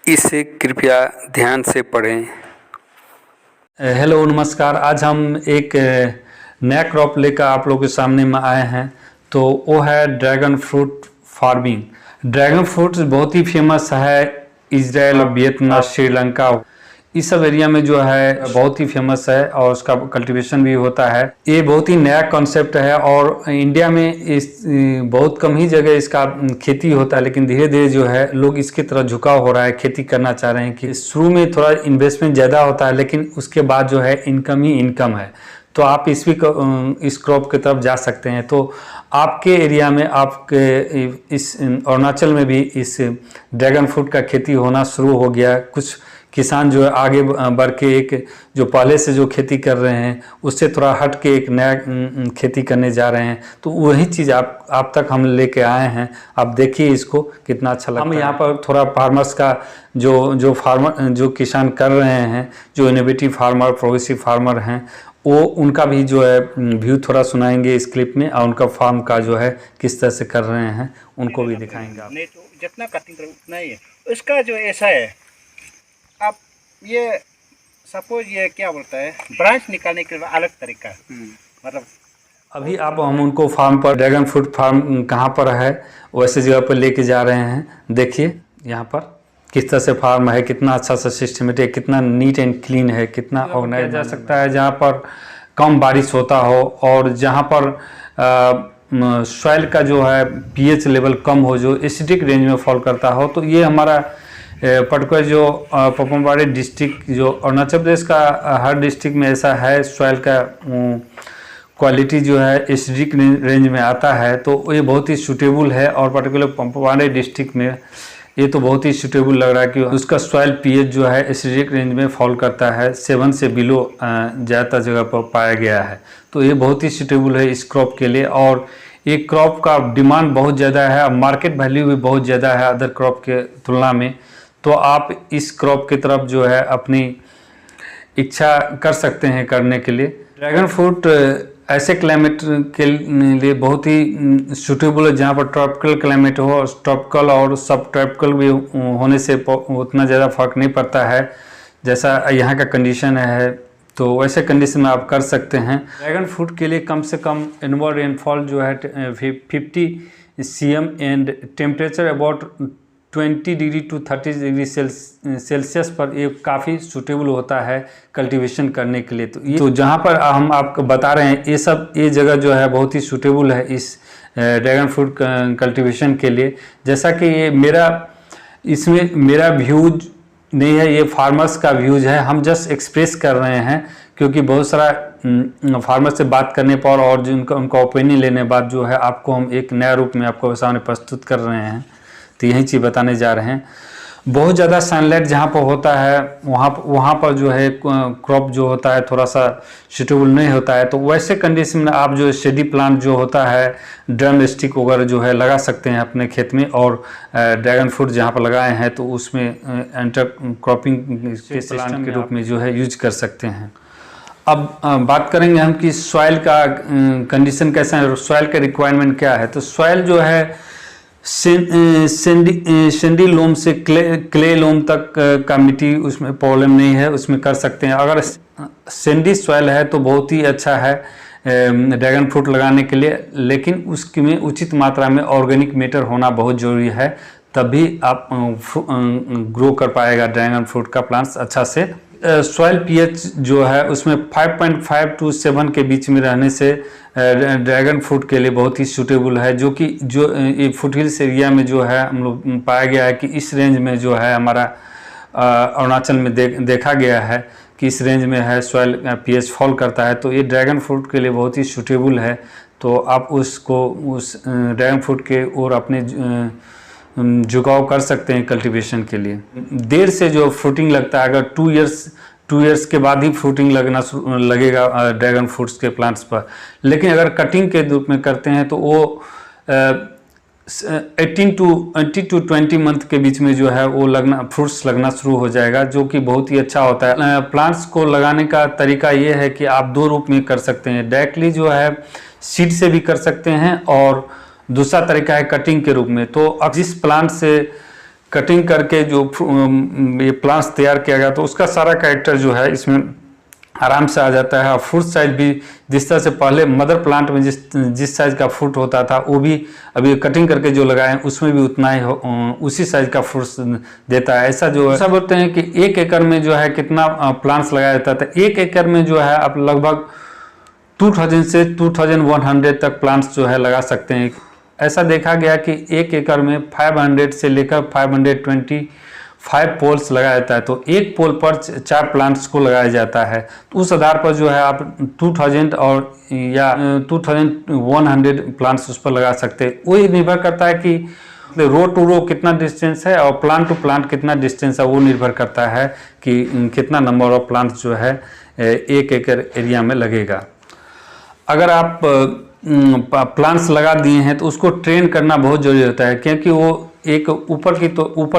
इसे कृपया ध्यान से पढ़ें। हेलो नमस्कार। आज हम एक नया क्रॉप लेकर आप लोगों के सामने में आए हैं। तो वो है dragon fruit farming. Dragon fruit बहुत ही फेमस है इजराइल, वियतनाम, श्रीलंका, इस सब एरिया में जो है बहुत ही फेमस है और उसका कल्टीवेशन भी होता है। ये बहुत ही नया कॉन्सेप्ट है और इंडिया में इस बहुत कम ही जगह इसका खेती होता है, लेकिन धीरे धीरे जो है लोग इसकी तरफ झुकाव हो रहा है, खेती करना चाह रहे हैं। कि शुरू में थोड़ा इन्वेस्टमेंट ज़्यादा होता है, लेकिन उसके बाद जो है इनकम ही इनकम है। तो आप इस क्रॉप की तरफ जा सकते हैं। तो आपके एरिया में, आपके इस अरुणाचल में भी इस ड्रैगन फ्रूट का खेती होना शुरू हो गया। कुछ किसान जो है आगे बढ़ के एक जो पहले से जो खेती कर रहे हैं उससे थोड़ा हट के एक नया खेती करने जा रहे हैं। तो वही चीज़ आप तक हम लेके आए हैं। आप देखिए इसको कितना अच्छा लगता है। हम यहाँ पर थोड़ा फार्मर्स का जो किसान कर रहे हैं, जो इनोवेटिव फार्मर, प्रोग्रेसिव फार्मर हैं, वो उनका भी जो है व्यू थोड़ा सुनाएंगे इस क्लिप में, और उनका फार्म का जो है किस तरह से कर रहे हैं उनको भी दिखाएंगे। आप नहीं तो जितना कटिंग करो उतना ही है। उसका जो ऐसा है, आप ये सपोज ये क्या बोलता है, ब्रांच निकालने के लिए अलग तरीका है। मतलब अभी आप हम उनको फार्म पर, ड्रैगन फ्रूट फार्म कहाँ पर है वैसे जगह पर लेके जा रहे हैं। देखिए यहाँ पर किस तरह से फार्म है, कितना अच्छा सा सिस्टमेटिक, कितना नीट एंड क्लीन है, कितना ऑर्गेनाइज जा सकता है। जहाँ पर कम बारिश होता हो और जहाँ पर सॉइल का जो है पीएच लेवल कम हो, जो एसिडिक रेंज में फॉल करता हो। तो ये हमारा पर्टिकुलर जो पपुमपारे डिस्ट्रिक्ट, जो अरुणाचल प्रदेश का हर डिस्ट्रिक्ट में ऐसा है, सॉइल का क्वालिटी जो है एसिडिक रेंज में आता है। तो ये बहुत ही सूटेबल है और पर्टिकुलर पपुमपारे डिस्ट्रिक्ट में ये तो बहुत ही सूटेबल लग रहा है कि उसका सॉइल पीएच जो है एसिडिक रेंज में फॉल करता है, 7 से बिलो ज़्यादातर जगह पर पाया गया है। तो ये बहुत ही सूटेबल है इस क्रॉप के लिए। और ये क्रॉप का डिमांड बहुत ज़्यादा है, मार्केट वैल्यू भी बहुत ज़्यादा है अदर क्रॉप के तुलना में। तो आप इस क्रॉप की तरफ जो है अपनी इच्छा कर सकते हैं करने के लिए। ड्रैगन फ्रूट ऐसे क्लाइमेट के लिए बहुत ही सूटेबल है जहाँ पर ट्रॉपिकल क्लाइमेट हो। ट्रॉपिकल और सब ट्रॉपिकल भी होने से उतना ज़्यादा फर्क नहीं पड़ता है जैसा यहाँ का कंडीशन है। तो वैसे कंडीशन में आप कर सकते हैं। ड्रैगन फ्रूट के लिए कम से कम एनुअल रेनफॉल जो है 50 cm and temperature about 20 degree to 30 degree celsius पर ये काफ़ी सूटेबल होता है कल्टीवेशन करने के लिए। तो जहाँ पर हम आपको बता रहे हैं ये जगह जो है बहुत ही सूटेबल है इस ड्रैगन फ्रूट कल्टीवेशन के लिए। जैसा कि इसमें मेरा व्यूज नहीं है, ये फार्मर्स का व्यूज है। हम जस्ट एक्सप्रेस कर रहे हैं क्योंकि बहुत सारा फार्मर से बात करने पर और जिनका उनका ओपिनियन लेने बाद जो है आपको हम एक नया रूप में आपको सामने प्रस्तुत कर रहे हैं। तो यही चीज़ बताने जा रहे हैं। बहुत ज़्यादा सनलाइट जहाँ पर होता है वहाँ पर जो है क्रॉप जो होता है थोड़ा सा सूटेबल नहीं होता है। तो वैसे कंडीशन में आप जो शेडी प्लांट जो होता है, ड्रम स्टिक वगैरह जो है लगा सकते हैं अपने खेत में। और ड्रैगन फ्रूट जहाँ पर लगाए हैं तो उसमें इंटर क्रॉपिंग के प्लांट के रूप में जो है यूज कर सकते हैं। अब बात करेंगे हम कि सॉइल का कंडीशन कैसा है, सॉइल का रिक्वायरमेंट क्या है। तो सॉइल जो है सैंडी लोम से क्ले लोम तक का मिट्टी, उसमें प्रॉब्लम नहीं है, उसमें कर सकते हैं। अगर सैंडी सॉइल है तो बहुत ही अच्छा है ड्रैगन फ्रूट लगाने के लिए, लेकिन उसमें उचित मात्रा में ऑर्गेनिक मैटर होना बहुत ज़रूरी है, तभी आप ग्रो कर पाएगा ड्रैगन फ्रूट का प्लांट्स अच्छा से। सॉइल पीएच जो है उसमें 5.5 to 7 के बीच में रहने से ड्रैगन फ्रूट के लिए बहुत ही सूटेबल है। जो ये फुटहिल्स एरिया में जो है हम लोग पाया गया है कि इस रेंज में जो है हमारा अरुणाचल में देखा गया है कि इस रेंज में है सॉइल पीएच फॉल करता है। तो ये ड्रैगन फ्रूट के लिए बहुत ही सूटेबल है। तो आप उस ड्रैगन फ्रूट के और अपने झुकाव कर सकते हैं कल्टीवेशन के लिए। देर से जो फ्रूटिंग लगता है, अगर 2 इयर्स के बाद ही फ्रूटिंग लगेगा ड्रैगन फ्रूट्स के प्लांट्स पर। लेकिन अगर कटिंग के रूप में करते हैं तो वो 18 to 20 मंथ के बीच में जो है वो फ्रूट्स लगना शुरू हो जाएगा, जो कि बहुत ही अच्छा होता है। प्लांट्स को लगाने का तरीका ये है कि आप 2 रूप में कर सकते हैं। डायरेक्टली जो है सीड से भी कर सकते हैं और दूसरा तरीका है कटिंग के रूप में। तो अब जिस प्लांट से कटिंग करके जो ये प्लांट्स तैयार किया गया तो उसका सारा कैरेक्टर जो है इसमें आराम से आ जाता है। और फ्रूट साइज भी जिस तरह से पहले मदर प्लांट में जिस साइज का फ्रूट होता था वो भी अभी कटिंग करके जो लगाए उसमें भी उतना ही उसी साइज का फ्रूट्स देता है। ऐसा जो है सब बोलते हैं कि 1 एकड़ में जो है कितना प्लांट्स लगाया जाता है। तो 1 एकड़ में जो है आप लगभग 2000 से 2100 तक प्लांट्स जो है लगा सकते हैं। ऐसा देखा गया कि 1 एकड़ में 500 से लेकर 525 पोल्स लगाया जाता है। तो एक पोल पर 4 प्लांट्स को लगाया जाता है। तो उस आधार पर जो है आप 2000 और या 2100 प्लांट्स उस पर लगा सकते हैं। वो निर्भर करता है कि रो टू रो कितना डिस्टेंस है और प्लांट टू प्लांट कितना डिस्टेंस है, वो निर्भर करता है कि कितना नंबर ऑफ प्लांट्स जो है 1 एकड़ एरिया में लगेगा। अगर आप प्लांट्स लगा दिए हैं तो उसको ट्रेन करना बहुत जरूरी होता है, क्योंकि वो एक ऊपर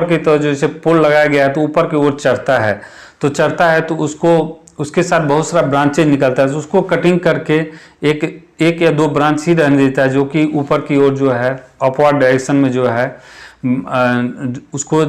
की तो जैसे पोल लगाया गया है तो ऊपर की ओर चढ़ता है तो उसको उसके साथ बहुत सारा ब्रांचेज निकलता है। तो उसको कटिंग करके एक या 2 ब्रांच ही रहने देता है, जो कि ऊपर की ओर जो है अपवर्ड डायरेक्शन में जो है उसको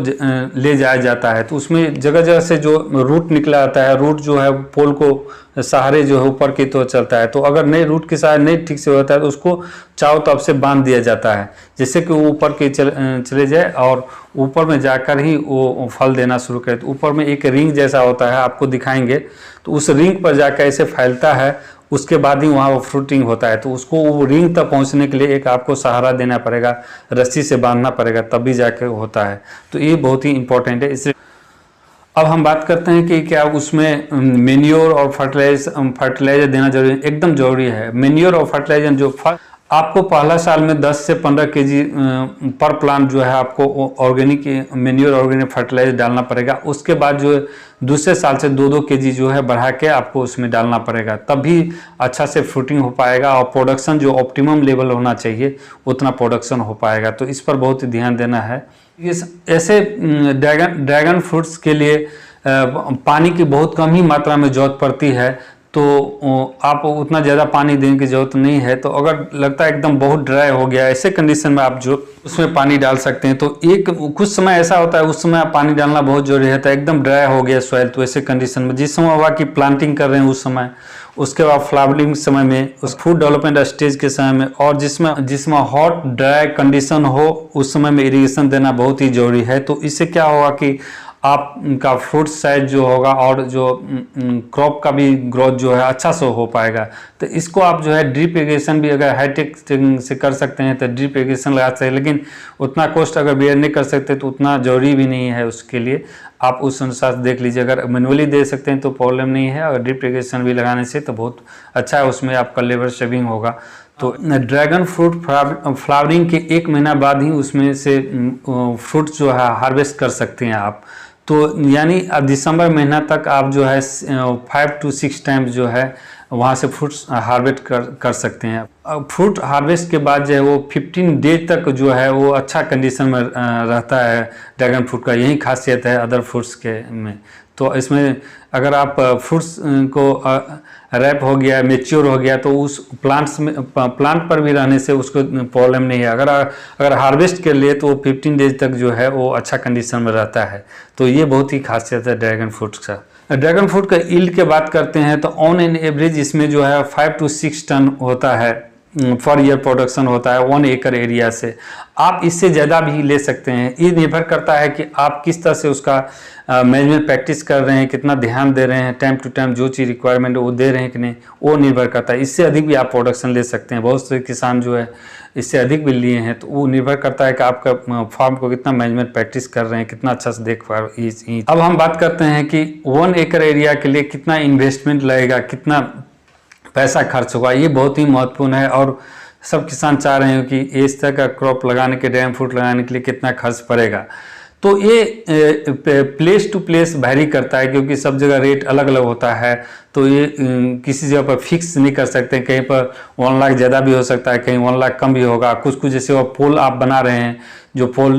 ले जाया जाता है। तो उसमें जगह जगह से जो रूट निकला आता है, रूट जो है पोल को सहारे जो है ऊपर की तो चलता है। तो अगर नए रूट के सहारे नहीं ठीक से होता है तो उसको चारों तरफ से बांध दिया जाता है, जिससे कि वो ऊपर के चले जाए और ऊपर में जाकर ही वो फल देना शुरू करे। तो ऊपर में एक रिंग जैसा होता है, आपको दिखाएंगे। तो उस रिंग पर जाकर ऐसे फैलता है, उसके बाद ही वहाँ वो फ्रूटिंग होता है। तो उसको वो रिंग तक पहुँचने के लिए एक आपको सहारा देना पड़ेगा, रस्सी से बांधना पड़ेगा, तब भी जाके होता है। तो ये बहुत ही इंपॉर्टेंट है। इसलिए अब हम बात करते हैं कि क्या उसमें मेन्योर और फर्टिलाइजर देना जरूरी है। एकदम जरूरी है। मेन्योर और फर्टिलाइजर जो आपको पहला साल में 10 से 15 केजी पर प्लांट जो है आपको ऑर्गेनिक मेन्योर ऑर्गेनिक फर्टिलाइजर डालना पड़ेगा। उसके बाद जो दूसरे साल से 2-2 केजी जो है बढ़ा के आपको उसमें डालना पड़ेगा, तभी अच्छा से फ्रूटिंग हो पाएगा और प्रोडक्शन जो ऑप्टिमम लेवल होना चाहिए उतना प्रोडक्शन हो पाएगा। तो इस पर बहुत ही ध्यान देना है। ऐसे ड्रैगन फ्रूट्स के लिए पानी की बहुत कम ही मात्रा में जरूरत पड़ती है। तो आप उतना ज़्यादा पानी देने की ज़रूरत नहीं है। तो अगर लगता है एकदम बहुत ड्राई हो गया, ऐसे कंडीशन में आप जो उसमें पानी डाल सकते हैं। तो कुछ समय ऐसा होता है उस समय आप पानी डालना बहुत जरूरी है। तो एकदम ड्राई हो गया सॉइल, तो ऐसे कंडीशन में जिस समय हुआ कि प्लांटिंग कर रहे हैं उस समय, उसके बाद फ्लावरिंग समय में, उस फूड डेवलपमेंट स्टेज के समय में, और जिसमें हॉट ड्राई कंडीशन हो उस समय में इरिगेशन देना बहुत ही जरूरी है। तो इससे क्या होगा कि आपका फ्रूट साइज जो होगा और जो क्रॉप का भी ग्रोथ जो है अच्छा से हो पाएगा। तो इसको आप जो है ड्रिप इरिगेशन भी अगर हाईटेक से कर सकते हैं तो ड्रिप इरिगेशन लगा सकते हैं, लेकिन उतना कॉस्ट अगर बेयर नहीं कर सकते तो उतना जरूरी भी नहीं है। उसके लिए आप उस अनुसार देख लीजिए। अगर मैनुअली दे सकते हैं तो प्रॉब्लम नहीं है, अगर ड्रिप इरिगेशन भी लगाने से तो बहुत अच्छा है, उसमें आपका लेबर सेविंग होगा। तो ड्रैगन फ्रूट फ्लावरिंग के 1 महीना बाद ही उसमें से फ्रूट जो है हार्वेस्ट कर सकते हैं आप। तो यानी अब दिसंबर महीना तक आप जो है 5 to 6 टाइम्स जो है वहाँ से फ्रूट्स हार्वेस्ट कर सकते हैं। फ्रूट हार्वेस्ट के बाद जो है वो 15 डेज तक जो है वो अच्छा कंडीशन में रहता है ड्रैगन फ्रूट का। यही खासियत है अदर फ्रूट्स के में। तो इसमें अगर आप फ्रूट्स को रैप हो गया, मेच्योर हो गया, तो उस प्लांट पर भी रहने से उसको प्रॉब्लम नहीं है। अगर हार्वेस्ट कर लिए तो 15 डेज तक जो है वो अच्छा कंडीशन में रहता है। तो ये बहुत ही खासियत है ड्रैगन फ्रूट का। ड्रैगन फ्रूट का यील्ड की बात करते हैं तो ऑन एन एवरेज इसमें जो है 5 to 6 टन होता है पर ईयर प्रोडक्शन होता है 1 एकड़ एरिया से। आप इससे ज़्यादा भी ले सकते हैं। ये निर्भर करता है कि आप किस तरह से उसका मैनेजमेंट प्रैक्टिस कर रहे हैं, कितना ध्यान दे रहे हैं, टाइम टू टाइम जो चीज़ रिक्वायरमेंट है वो दे रहे हैं कि नहीं, वो निर्भर करता है। इससे अधिक भी आप प्रोडक्शन ले सकते हैं। बहुत से किसान जो है इससे अधिक भी लिए हैं। तो वो निर्भर करता है कि आपका फार्म को कितना मैनेजमेंट प्रैक्टिस कर रहे हैं, कितना अच्छा से देख पा रहे हैं। अब हम बात करते हैं कि 1 एकड़ एरिया के लिए कितना इन्वेस्टमेंट लगेगा, कितना पैसा खर्च होगा। ये बहुत ही महत्वपूर्ण है और सब किसान चाह रहे हैं कि इस तरह का क्रॉप लगाने के, ड्रैगन फ्रूट लगाने के लिए कितना खर्च पड़ेगा। तो ये प्लेस टू प्लेस वैरी करता है, क्योंकि सब जगह रेट अलग अलग होता है। तो ये किसी जगह पर फिक्स नहीं कर सकते, कहीं पर 1 लाख ज़्यादा भी हो सकता है, कहीं 1 लाख कम भी होगा। कुछ कुछ जैसे वो पोल आप बना रहे हैं, जो पोल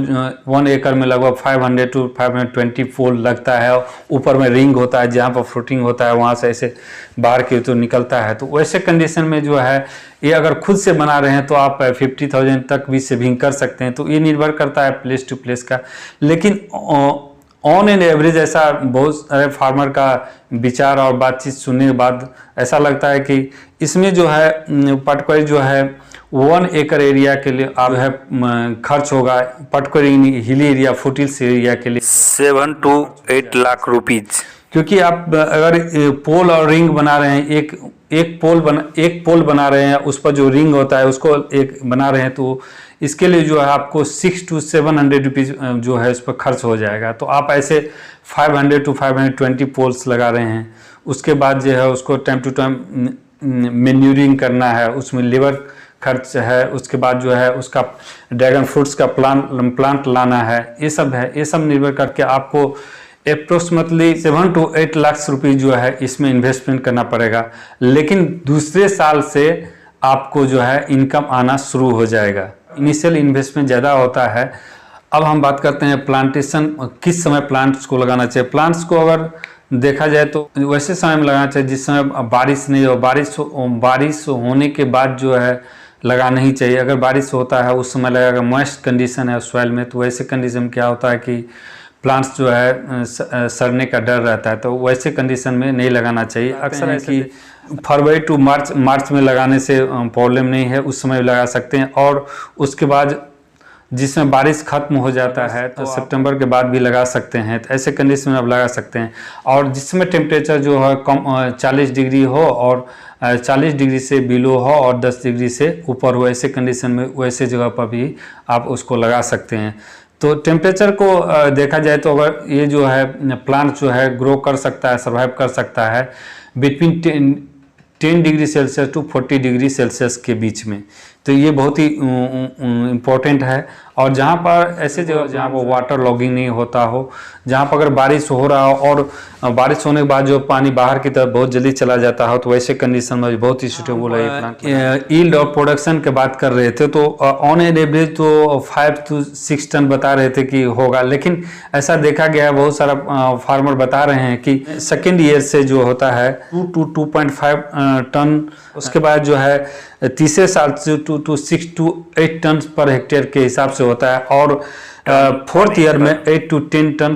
1 एकड़ में लगभग 500 to 520 पोल लगता है, ऊपर में रिंग होता है जहाँ पर फ्रूटिंग होता है, वहाँ से ऐसे बाहर की तो निकलता है। तो वैसे कंडीशन में जो है ये अगर खुद से बना रहे हैं तो आप 50,000 तक भी सेविंग कर सकते हैं। तो ये निर्भर करता है प्लेस टू प्लेस का, लेकिन ऑन एन एवरेज ऐसा बहुत सारे फार्मर का विचार और बातचीत सुनने के बाद ऐसा लगता है कि इसमें जो है पर्टिकुलर जो है 1 एकड़ एरिया के लिए आप है खर्च होगा, particular hilly area foothills area के लिए 7 to 8 लाख रुपीज। क्योंकि आप अगर पोल और रिंग बना रहे हैं, एक पोल बना रहे हैं, उस पर जो रिंग होता है उसको एक बना रहे हैं, तो इसके लिए जो है आपको 600 to 700 रुपीज़ जो है उस पर खर्च हो जाएगा। तो आप ऐसे 500 to 520 पोल्स लगा रहे हैं, उसके बाद जो है उसको टाइम टू टाइम मैन्यूरिंग करना है, उसमें लेबर खर्च है, उसके बाद जो है उसका ड्रैगन फ्रूट्स का प्लांट लाना है, ये सब है। ये सब निर्भर करके आपको अप्रोक्सीमेटली 7 to 8 लाख रुपये जो है इसमें इन्वेस्टमेंट करना पड़ेगा। लेकिन दूसरे साल से आपको जो है इनकम आना शुरू हो जाएगा। इनिशियल इन्वेस्टमेंट ज़्यादा होता है। अब हम बात करते हैं प्लांटेशन, किस समय प्लांट्स को लगाना चाहिए। प्लांट्स को अगर देखा जाए तो वैसे समय में लगाना चाहिए जिस समय बारिश नहीं हो। बारिश होने के बाद जो है लगाना ही चाहिए। अगर बारिश होता है उस समय लगाएगा, मॉइस्ट कंडीशन है सॉइल में, तो वैसे कंडीशन में क्या होता है कि प्लांट्स जो है सड़ने का डर रहता है, तो वैसे कंडीशन में नहीं लगाना चाहिए। अक्सर है कि फरवरी टू मार्च में लगाने से प्रॉब्लम नहीं है, उस समय लगा सकते हैं। और उसके बाद जिसमें बारिश खत्म हो जाता है तो सितंबर के बाद भी लगा सकते हैं, तो ऐसे कंडीशन में आप लगा सकते हैं। और जिसमें टेम्परेचर जो है कम 40 डिग्री हो और 40 डिग्री से बिलो हो और 10 डिग्री से ऊपर हो, ऐसे कंडीशन में वैसे जगह पर भी आप उसको लगा सकते हैं। तो टेम्परेचर को देखा जाए तो अगर ये जो है प्लांट जो है ग्रो कर सकता है, सर्वाइव कर सकता है between 10 degree celsius to 40 degree celsius के बीच में, तो ये बहुत ही इम्पोर्टेंट है। और जहाँ पर ऐसे जगह जहाँ पर वाटर लॉगिंग नहीं होता हो, जहाँ पर अगर बारिश हो रहा हो और बारिश होने के बाद जो पानी बाहर की तरफ बहुत जल्दी चला जाता हो, तो वैसे कंडीशन में बहुत ही सूटेबल है ये प्लांट। यील्ड और प्रोडक्शन की बात कर रहे थे तो ऑन एन एवरेज तो 5 to 6 टन बता रहे थे कि होगा, लेकिन ऐसा देखा गया है बहुत सारा फार्मर बता रहे हैं कि सेकेंड ईयर से जो होता है 2 to 2.5 टन, उसके बाद जो है तीसरे साल से 2 to 6 to 8 ton per hectare के हिसाब से होता है। और फोर्थ ईयर में 8 to 10 टन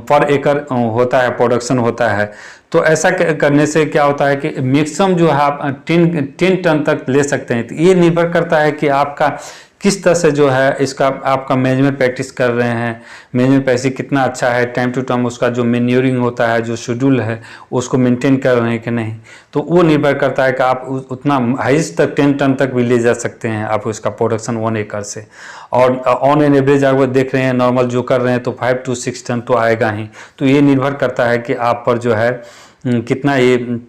पर एकड़ होता है, प्रोडक्शन होता है। तो ऐसा करने से क्या होता है कि मैक्सिमम जो है आप 10 टन तक ले सकते हैं। तो ये निर्भर करता है कि आपका किस तरह से जो है इसका आपका मैनेजमेंट प्रैक्टिस कर रहे हैं, मैनेजमेंट प्रैक्टिस कितना अच्छा है, टाइम टू टाइम उसका जो मैन्योरिंग होता है, जो शेड्यूल है उसको मेंटेन कर रहे हैं कि नहीं, तो वो निर्भर करता है कि आप उतना हाइस्ट तक 10 टन तक भी ले जा सकते हैं आप उसका प्रोडक्शन 1 एकड़ से। और ऑन एन एवरेज अगर देख रहे हैं नॉर्मल जो कर रहे हैं तो 5 to 6 टन तो आएगा ही। तो ये निर्भर करता है कि आप पर जो है कितना ये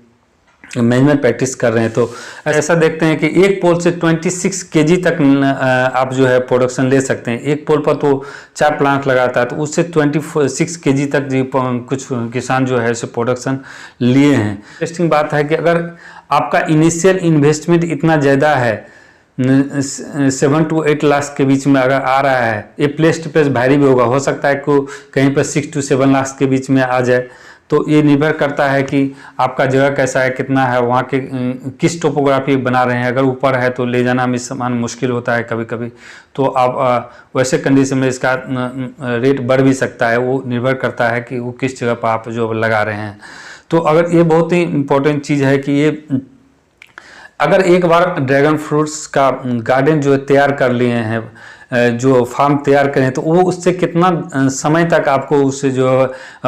मैनेजमेंट प्रैक्टिस कर रहे हैं। तो ऐसा देखते हैं कि एक पोल से 26 केजी तक आप जो है प्रोडक्शन ले सकते हैं। एक पोल पर तो 4 प्लांट लगाता है, तो उससे 26 केजी तक कुछ किसान जो है उसे प्रोडक्शन लिए हैं। इंटरेस्टिंग बात है कि अगर आपका इनिशियल इन्वेस्टमेंट इतना ज़्यादा है 7 to 8 लाख के बीच में अगर आ रहा है, ये प्लेस टू प्लेस भारी भी होगा, हो सकता है को कहीं पर 6 to 7 लाख के बीच में आ जाए। तो ये निर्भर करता है कि आपका जगह कैसा है, कितना है, वहाँ के किस टोपोग्राफी बना रहे हैं। अगर ऊपर है तो ले जाना में सामान मुश्किल होता है कभी कभी, तो आप वैसे कंडीशन में इसका रेट बढ़ भी सकता है। वो निर्भर करता है कि वो किस जगह पर आप जो लगा रहे हैं। तो अगर ये बहुत ही इम्पोर्टेंट चीज़ है कि ये अगर एक बार ड्रैगन फ्रूट्स का गार्डन जो तैयार कर लिए हैं, जो फार्म तैयार करें, तो वो उससे कितना समय तक आपको उससे जो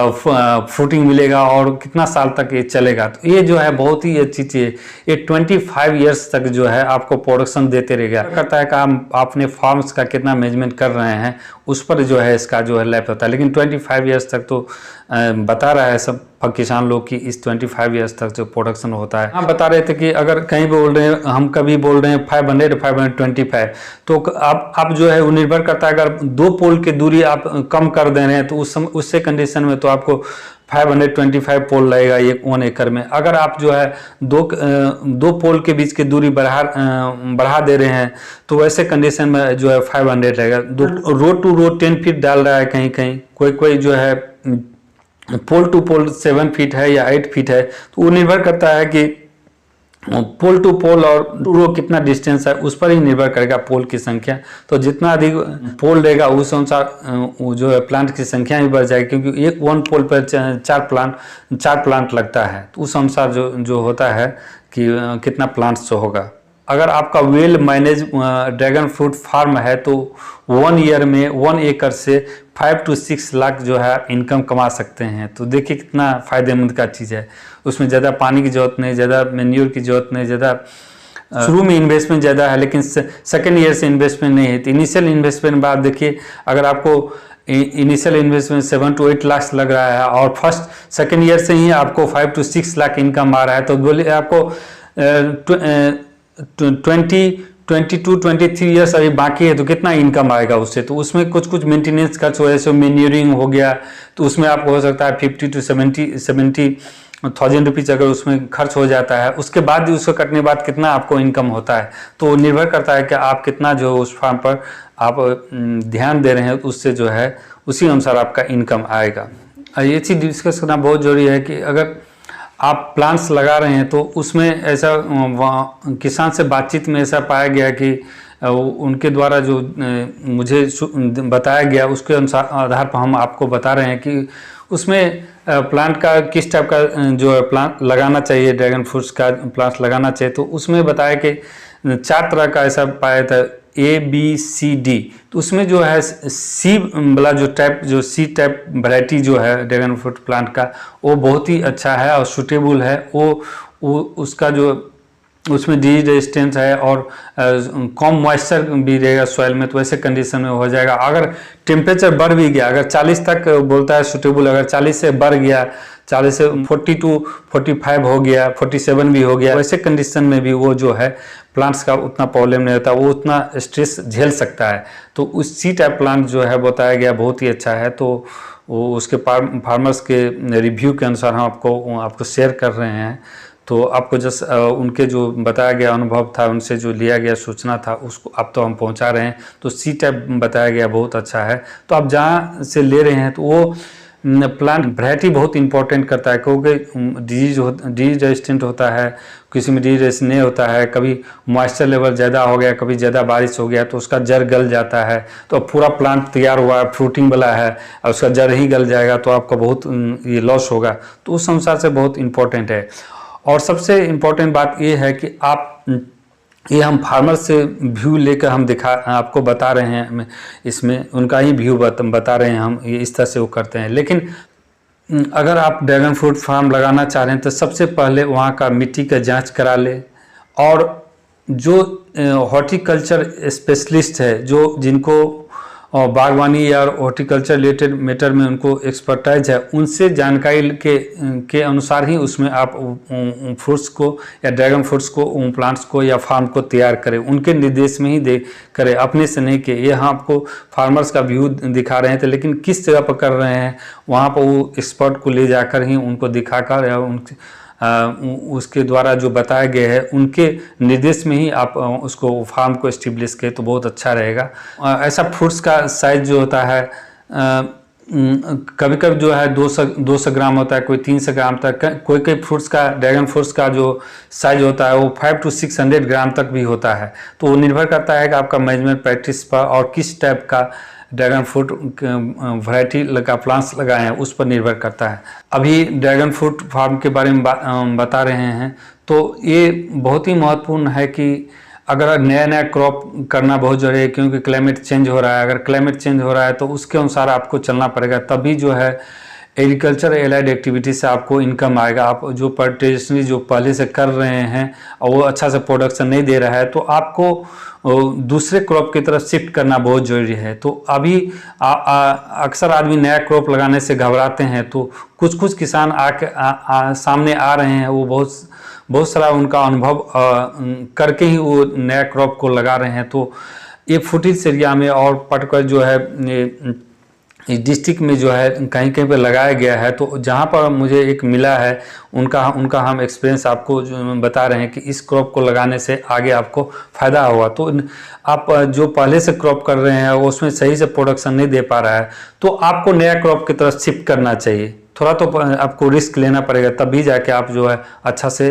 फ्रूटिंग मिलेगा और कितना साल तक ये चलेगा। तो ये जो है बहुत ही अच्छी चीज़ है। ये 25 ईयर्स तक जो है आपको प्रोडक्शन देते रहेगा। करता है कि आप अपने फार्म्स का कितना मैनेजमेंट कर रहे हैं उस पर जो है इसका जो है लाइफ होता है। लेकिन 25 ईयर्स तक तो बता रहा है सब किसान लोग कि इस 25 ईयर्स तक जो प्रोडक्शन होता है। हम बता रहे थे कि अगर कहीं बोल रहे हैं, हम कभी बोल रहे हैं 500 525, तो आप जो है वो निर्भर करता है। अगर 2 पोल की दूरी आप कम कर दे रहे हैं तो उससे कंडीशन में तो आपको 525 पोल लगेगा एक 1 एकड़ में। अगर आप जो है दो पोल के बीच की दूरी बढ़ा दे रहे हैं तो वैसे कंडीशन में जो है 500 रहेगा। रो टू रो 10 फीट डाल रहा है कहीं कहीं, कोई जो है पोल टू पोल 7 फीट है या 8 फीट है, तो वो निर्भर करता है कि पोल टू पोल और रो कितना डिस्टेंस है, उस पर ही निर्भर करेगा पोल की संख्या। तो जितना अधिक पोल रहेगा उस अनुसार जो है प्लांट की संख्या भी बढ़ जाएगी, क्योंकि एक 1 पोल पर 4 प्लांट लगता है, तो उस अनुसार जो होता है कि कितना प्लांट्स होगा। अगर आपका well manage dragon fruit farm है तो 1 ईयर में 1 एकड़ से 5 to 6 लाख जो है इनकम कमा सकते हैं। तो देखिए कितना फ़ायदेमंद का चीज़ है। उसमें ज़्यादा पानी की ज़रूरत नहीं, ज़्यादा मैन्योर की ज़रूरत नहीं, ज़्यादा शुरू में इन्वेस्टमेंट ज़्यादा है, लेकिन सेकेंड ईयर से इन्वेस्टमेंट नहीं है। तो इनिशियल इन्वेस्टमेंट बाद देखिए, अगर आपको इनिशियल इन्वेस्टमेंट 7 to 8 लाख लग रहा है और फर्स्ट सेकेंड ईयर से ही आपको 5 to 6 लाख इनकम आ रहा है, तो बोलिए आपको 22-23 ईयर्स अभी बाकी है तो कितना इनकम आएगा उससे। तो उसमें कुछ मेंटेनेंस खर्च हो, जैसे मेन्यूरिंग हो गया, तो उसमें आपको हो सकता है 50 to 70,000 रुपीज़ अगर उसमें खर्च हो जाता है। उसके बाद भी उसको कटने बाद कितना आपको इनकम होता है, तो निर्भर करता है कि आप कितना जो उस फार्म पर आप ध्यान दे रहे हैं, उससे जो है उसी अनुसार आपका इनकम आएगा। ये चीज़ डिस्कस करना बहुत ज़रूरी है कि अगर आप प्लांट्स लगा रहे हैं तो उसमें ऐसा किसान से बातचीत में ऐसा पाया गया कि उनके द्वारा जो मुझे बताया गया उसके अनुसार आधार पर हम आपको बता रहे हैं कि उसमें प्लांट का किस टाइप का जो है प्लांट लगाना चाहिए, ड्रैगन फ्रूट्स का प्लांट लगाना चाहिए। तो उसमें बताया कि 4 तरह का ऐसा पाया था, ABCD। तो उसमें जो है सी वाला जो सी टाइप वैरायटी जो है ड्रैगन फ्रूट प्लांट का, वो बहुत ही अच्छा है और सूटेबल है। वो उसका जो उसमें डिजीज रेजिस्टेंस है और कम मॉइस्चर भी रहेगा सॉइल में, तो वैसे कंडीशन में हो जाएगा। अगर टेम्परेचर बढ़ भी गया, अगर 40 तक बोलता है सूटेबल, अगर 40 से बढ़ गया, 40 से 40 to 45 हो गया, 47 भी हो गया, वैसे कंडीशन में भी वो जो है प्लांट्स का उतना प्रॉब्लम नहीं होता, वो उतना स्ट्रेस झेल सकता है। तो उस सी टाइप प्लांट जो है बताया गया बहुत ही अच्छा है। तो वो उसके फार्मर्स के रिव्यू के अनुसार हम आपको शेयर कर रहे हैं। तो आपको जस्ट उनके जो बताया गया अनुभव था, उनसे जो लिया गया सूचना था, उसको अब तो हम पहुंचा रहे हैं। तो सी टाइप बताया गया बहुत अच्छा है। तो आप जहाँ से ले रहे हैं तो वो प्लांट वैरायटी बहुत इंपॉर्टेंट करता है, क्योंकि डिजीज रेजिस्टेंट होता है, किसी में डिजीज रेजिस्टेंट नहीं होता है। कभी मॉइस्चर लेवल ज़्यादा हो गया, कभी ज़्यादा बारिश हो गया तो उसका जड़ गल जाता है। तो पूरा प्लांट तैयार हुआ है, फ्रूटिंग वाला है, और उसका जड़ ही गल जाएगा तो आपका बहुत ये लॉस होगा। तो उस अनुसार से बहुत इंपॉर्टेंट है। और सबसे इम्पोर्टेंट बात ये है कि आप ये हम फार्मर से व्यू लेकर हम आपको बता रहे हैं, इसमें उनका ही व्यू बता रहे हैं हम, ये इस तरह से वो करते हैं। लेकिन अगर आप ड्रैगन फ्रूट फार्म लगाना चाह रहे हैं तो सबसे पहले वहाँ का मिट्टी का जांच करा ले, और जो हॉर्टिकल्चर स्पेशलिस्ट है, जिनको बागवानी या हॉर्टिकल्चर रिलेटेड मैटर में उनको एक्सपर्टाइज है, उनसे जानकारी के अनुसार ही उसमें आप फ्रूट्स को या ड्रैगन फ्रूट्स को, प्लांट्स को या फार्म को तैयार करें। उनके निर्देश में ही करें, अपने से नहीं कि ये हम आपको फार्मर्स का व्यू दिखा रहे थे, लेकिन किस जगह पर कर रहे हैं वहाँ पर वो एक्सपर्ट को ले जाकर ही उनको दिखाकर या उसके द्वारा जो बताया गया है उनके निर्देश में ही आप उसको फार्म को एस्टेब्लिश करें तो बहुत अच्छा रहेगा। ऐसा फ्रूट्स का साइज जो होता है कभी कभी जो है 200 ग्राम होता है, कोई 300 ग्राम तक, कोई फ्रूट्स का, ड्रैगन फ्रूट्स का जो साइज होता है वो 500 to 600 ग्राम तक भी होता है। तो वो निर्भर करता है कि आपका मैनेजमेंट प्रैक्टिस पर और किस टाइप का ड्रैगन फ्रूट वैरायटी लगा प्लांट्स लगाए हैं उस पर निर्भर करता है। अभी ड्रैगन फ्रूट फार्म के बारे में बता रहे हैं, तो ये बहुत ही महत्वपूर्ण है कि अगर नया क्रॉप करना बहुत जरूरी है, क्योंकि क्लाइमेट चेंज हो रहा है। अगर क्लाइमेट चेंज हो रहा है तो उसके अनुसार आपको चलना पड़ेगा, तभी जो है एग्रीकल्चर एलाइड एक्टिविटी से आपको इनकम आएगा। आप जो ट्रेडिशनली जो पहले से कर रहे हैं और वो अच्छा से प्रोडक्शन नहीं दे रहा है, तो आपको दूसरे क्रॉप की तरफ शिफ्ट करना बहुत ज़रूरी है। तो अभी अक्सर आदमी नया क्रॉप लगाने से घबराते हैं, तो कुछ किसान सामने आ रहे हैं, वो बहुत सारा उनका अनुभव करके ही वो नया क्रॉप को लगा रहे हैं। तो ये फुटेज एरिया में और पर्टिकुलर जो है इस डिस्ट्रिक्ट में जो है कहीं कहीं पर लगाया गया है। तो जहाँ पर मुझे एक मिला है उनका हम एक्सपीरियंस आपको जो बता रहे हैं कि इस क्रॉप को लगाने से आगे आपको फ़ायदा होगा। तो आप जो पहले से क्रॉप कर रहे हैं उसमें सही से प्रोडक्शन नहीं दे पा रहा है तो आपको नया क्रॉप की तरफ शिफ्ट करना चाहिए। थोड़ा तो आपको रिस्क लेना पड़ेगा, तभी जाके आप जो है अच्छा से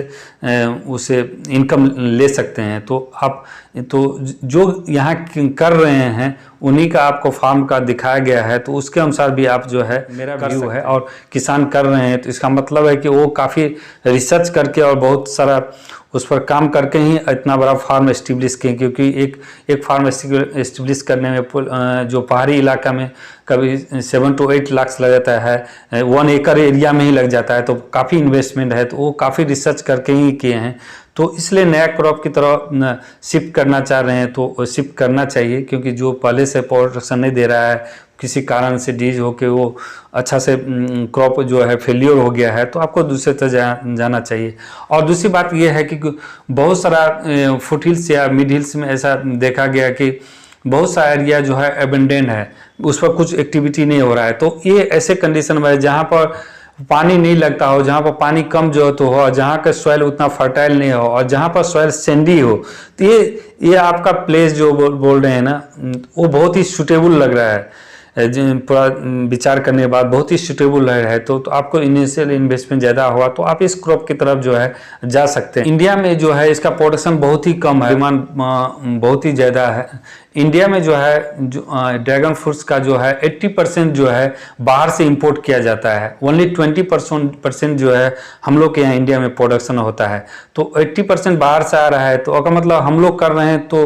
उसे इनकम ले सकते हैं। तो आप जो यहाँ कर रहे हैं उन्हीं का आपको फार्म का दिखाया गया है, तो उसके अनुसार भी आप जो है मेरा व्यू है और किसान कर रहे हैं। तो इसका मतलब है कि वो काफ़ी रिसर्च करके और बहुत सारा उस पर काम करके ही इतना बड़ा फार्म एस्टेब्लिश किए, क्योंकि एक फार्म एस्टेब्लिश करने में जो पहाड़ी इलाका में कभी 7 to 8 लाख लग जाता है, 1 एकड़ एरिया में ही लग जाता है, तो काफ़ी इन्वेस्टमेंट है। तो वो काफ़ी रिसर्च करके ही किए हैं। तो इसलिए नया क्रॉप की तरफ शिफ्ट करना चाह रहे हैं तो शिफ्ट करना चाहिए, क्योंकि जो पहले से प्रोडक्शन नहीं दे रहा है, किसी कारण से डीज होके वो अच्छा से क्रॉप जो है फेलियर हो गया है, तो आपको दूसरे तरह जाना चाहिए। और दूसरी बात ये है कि बहुत सारा फुट हिल्स या मिड हिल्स में ऐसा देखा गया कि बहुत सा एरिया जो है एबेंडेंड है, उस पर कुछ एक्टिविटी नहीं हो रहा है। तो ये ऐसे कंडीशन में जहाँ पर पानी नहीं लगता हो, जहाँ पर पानी कम जो तो हो, जहाँ का सॉइल उतना फर्टाइल नहीं हो और जहाँ पर सॉइल सैंडी हो, तो ये आपका प्लेस जो बोल रहे हैं ना, वो बहुत ही सूटेबल लग रहा है। पूरा विचार करने के बाद बहुत ही सूटेबल है। तो आपको इनिशियल इन्वेस्टमेंट ज़्यादा हुआ तो आप इस क्रॉप की तरफ जो है जा सकते हैं। इंडिया में जो है इसका प्रोडक्शन बहुत ही कम है, डिमांड बहुत ही ज़्यादा है। इंडिया में जो है ड्रैगन फ्रूट्स का जो है 80% जो है बाहर से इंपोर्ट किया जाता है, ओनली 20% जो है हम लोग के यहाँ इंडिया में प्रोडक्शन होता है। तो 80% बाहर से आ रहा है, तो अगर मतलब हम लोग कर रहे हैं तो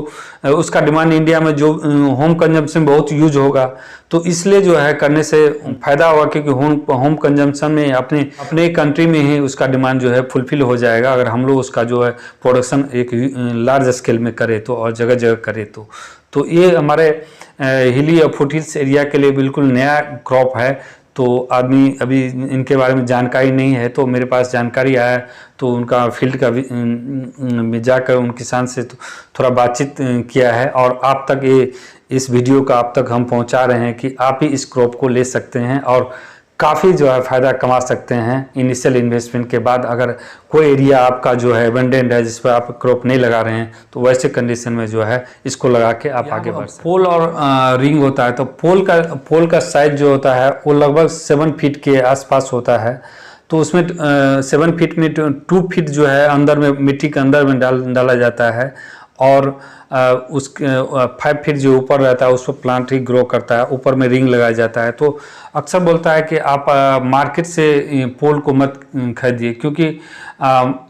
उसका डिमांड इंडिया में जो होम कंजम्पशन बहुत यूज होगा, तो इसलिए जो है करने से फ़ायदा होगा, क्योंकि होम कंजम्पशन में अपने कंट्री में ही उसका डिमांड जो है फुलफिल हो जाएगा अगर हम लोग उसका जो है प्रोडक्शन एक लार्ज स्केल में करें तो, और जगह जगह करें तो ये हमारे हिली और फुट हिल्स एरिया के लिए बिल्कुल नया क्रॉप है। तो आदमी अभी इनके बारे में जानकारी नहीं है, तो मेरे पास जानकारी आया तो उनका फील्ड का भी जाकर उन किसान से थोड़ा बातचीत किया है, और आप तक इस वीडियो का आप तक हम पहुंचा रहे हैं कि आप ही इस क्रॉप को ले सकते हैं और काफ़ी जो है फ़ायदा कमा सकते हैं इनिशियल इन्वेस्टमेंट के बाद। अगर कोई एरिया आपका जो है एबंडेंट है जिस पर आप क्रॉप नहीं लगा रहे हैं, तो वैसे कंडीशन में जो है इसको लगा के आप आगे बढ़ सकते हैं। पोल और रिंग होता है, तो पोल का साइज जो होता है वो लगभग 7 फीट के आसपास होता है। तो उसमें 7 फीट में 2 फीट जो है अंदर में मिट्टी के अंदर में डाला जाता है, और उसके 5 फीट जो ऊपर रहता है उस पर प्लांट ही ग्रो करता है, ऊपर में रिंग लगाया जाता है। तो अक्सर बोलता है कि आप मार्केट से पोल को मत खरीदिए, क्योंकि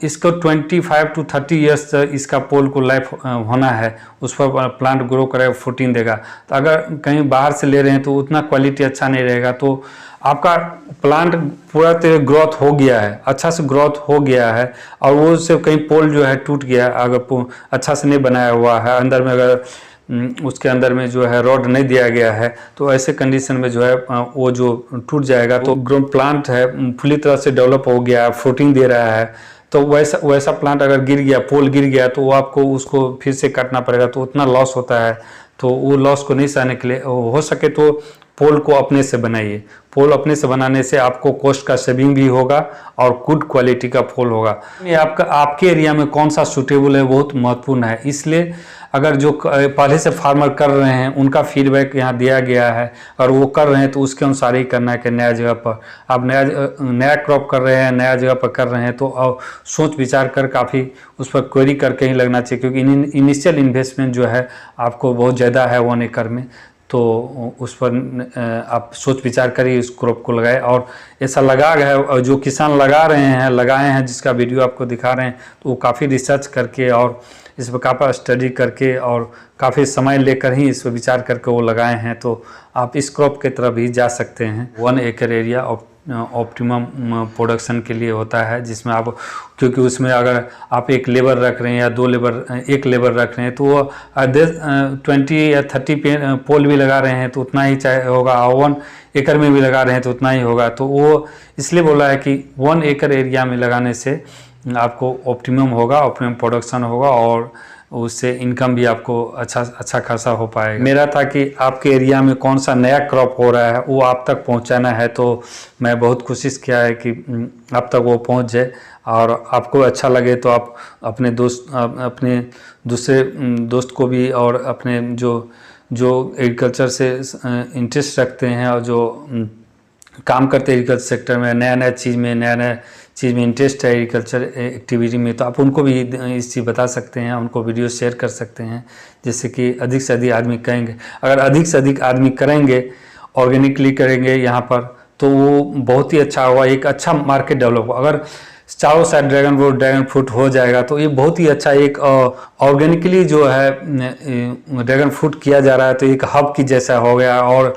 इसको 25 to 30 ईयर्स इसका पोल को लाइफ होना है, उस पर प्लांट ग्रो करेगा, फुटिंग देगा। तो अगर कहीं बाहर से ले रहे हैं तो उतना क्वालिटी अच्छा नहीं रहेगा। तो आपका प्लांट पूरा तरह ग्रोथ हो गया है, अच्छा से ग्रोथ हो गया है, और वो से कहीं पोल जो है टूट गया, अगर अच्छा से नहीं बनाया हुआ है, अंदर में अगर उसके अंदर में जो है रॉड नहीं दिया गया है, तो ऐसे कंडीशन में जो है वो जो टूट जाएगा। तो ग्रो प्लांट है पूरी तरह से डेवलप हो गया, फ्रूटिंग दे रहा है, तो वैसा प्लांट अगर गिर गया, पोल गिर गया, तो वो आपको उसको फिर से काटना पड़ेगा, तो उतना लॉस होता है। तो वो लॉस को नहीं सहने के लिए हो सके तो पोल को अपने से बनाइए। पोल अपने से बनाने से आपको कॉस्ट का सेविंग भी होगा और गुड क्वालिटी का पोल होगा। ये आपके एरिया में कौन सा सूटेबल है बहुत महत्वपूर्ण है। इसलिए अगर जो पहले से फार्मर कर रहे हैं उनका फीडबैक यहाँ दिया गया है, और वो कर रहे हैं तो उसके अनुसार ही करना है कि नया जगह पर आप नया क्रॉप कर रहे हैं, नया जगह पर कर रहे हैं, तो सोच विचार कर काफ़ी उस पर क्वेरी करके ही लगना चाहिए, क्योंकि इनिशियल इन्वेस्टमेंट जो है आपको बहुत ज़्यादा है 1 एकड़ में। तो उस पर आप सोच विचार करिए, इस क्रॉप को लगाए। और ऐसा लगा है जो किसान लगाए हैं जिसका वीडियो आपको दिखा रहे हैं, तो वो काफ़ी रिसर्च करके और इस पर काफ़ी स्टडी करके और काफ़ी समय लेकर ही इस पर विचार करके वो लगाए हैं। तो आप इस क्रॉप की तरफ भी जा सकते हैं। 1 एकड़ एरिया ऑप्टिमम प्रोडक्शन के लिए होता है, जिसमें आप, क्योंकि उसमें अगर आप एक लेबर रख रहे हैं या एक लेबर रख रहे हैं, तो वो 20 या 30 पोल भी लगा रहे हैं तो उतना ही चाहे होगा, और 1 एकड़ में भी लगा रहे हैं तो उतना ही होगा। तो वो इसलिए बोला है कि 1 एकड़ एरिया में लगाने से आपको ऑप्टिमम प्रोडक्शन होगा, और उससे इनकम भी आपको अच्छा खासा हो पाएगा। मेरा था कि आपके एरिया में कौन सा नया क्रॉप हो रहा है वो आप तक पहुंचाना है, तो मैं बहुत कोशिश किया है कि आप तक वो पहुंच जाए और आपको अच्छा लगे तो आप अपने दूसरे दोस्त को भी और अपने जो एग्रीकल्चर से इंटरेस्ट रखते हैं और जो काम करते हैं एग्रीकल्चर सेक्टर में, नया चीज़ में इंटरेस्ट है एग्रीकल्चर एक्टिविटी में, तो आप उनको भी इस चीज़ बता सकते हैं, उनको वीडियो शेयर कर सकते हैं, जिससे कि अधिक से अधिक आदमी करेंगे। अगर अधिक से अधिक आदमी करेंगे, ऑर्गेनिकली करेंगे यहाँ पर, तो वो बहुत ही अच्छा होगा, एक अच्छा मार्केट डेवलप होगा। अगर चारों साइड ड्रैगन फ्रूट हो जाएगा तो ये बहुत ही अच्छा एक ऑर्गेनिकली जो है ड्रैगन फ्रूट किया जा रहा है, तो एक हब की जैसा हो गया और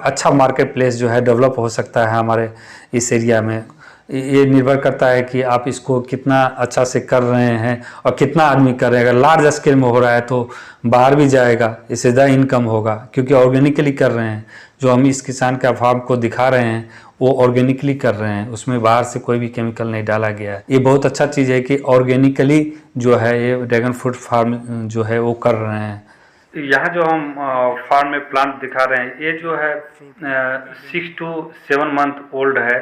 अच्छा मार्केट प्लेस जो है डेवलप हो सकता है हमारे इस एरिया में। ये निर्भर करता है कि आप इसको कितना अच्छा से कर रहे हैं और कितना आदमी कर रहे हैं। अगर लार्ज स्केल में हो रहा है तो बाहर भी जाएगा, इससे ज़्यादा इनकम होगा, क्योंकि ऑर्गेनिकली कर रहे हैं। जो हम इस किसान का फार्म को दिखा रहे हैं वो ऑर्गेनिकली कर रहे हैं, उसमें बाहर से कोई भी केमिकल नहीं डाला गया है। ये बहुत अच्छा चीज़ है कि ऑर्गेनिकली जो है ये ड्रैगन फ्रूट फार्म जो है वो कर रहे हैं। यहाँ जो हम फार्म में प्लांट दिखा रहे हैं, ये जो है 6 to 7 मंथ ओल्ड है।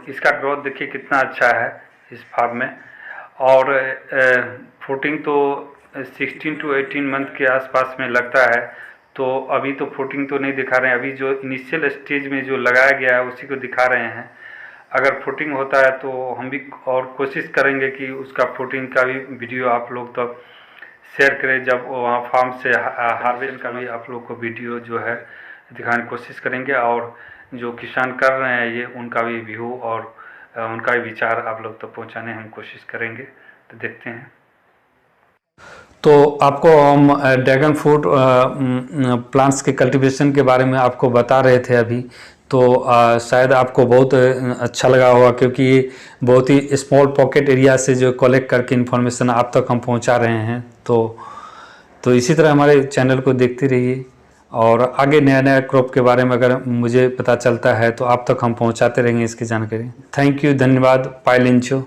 इसका ग्रोथ देखिए कितना अच्छा है इस फार्म में, और फ्रूटिंग तो 16 to 18 मंथ के आसपास में लगता है। तो अभी तो फ्रूटिंग तो नहीं दिखा रहे हैं, अभी जो इनिशियल स्टेज में जो लगाया गया है उसी को दिखा रहे हैं। अगर फ्रूटिंग होता है तो हम भी और कोशिश करेंगे कि उसका फ्रूटिंग का भी वीडियो आप लोग तक शेयर करें। जब वहाँ फार्म से हार्वेस्ट का भी आप लोग को वीडियो जो है दिखाने की कोशिश करेंगे, और जो किसान कर रहे हैं ये उनका भी व्यू और उनका भी विचार आप लोग तक पहुँचाने हम कोशिश करेंगे। तो देखते हैं। तो आपको हम ड्रैगन फ्रूट प्लांट्स के कल्टीवेशन के बारे में आपको बता रहे थे अभी, तो शायद आपको बहुत अच्छा लगा होगा, क्योंकि ये बहुत ही स्मॉल पॉकेट एरिया से जो कलेक्ट करके इन्फॉर्मेशन आप तक हम पहुंचा रहे हैं। तो इसी तरह हमारे चैनल को देखते रहिए, और आगे नया क्रॉप के बारे में अगर मुझे पता चलता है तो आप तक हम पहुंचाते रहेंगे इसकी जानकारी। थैंक यू, धन्यवाद। पाइलिंचो।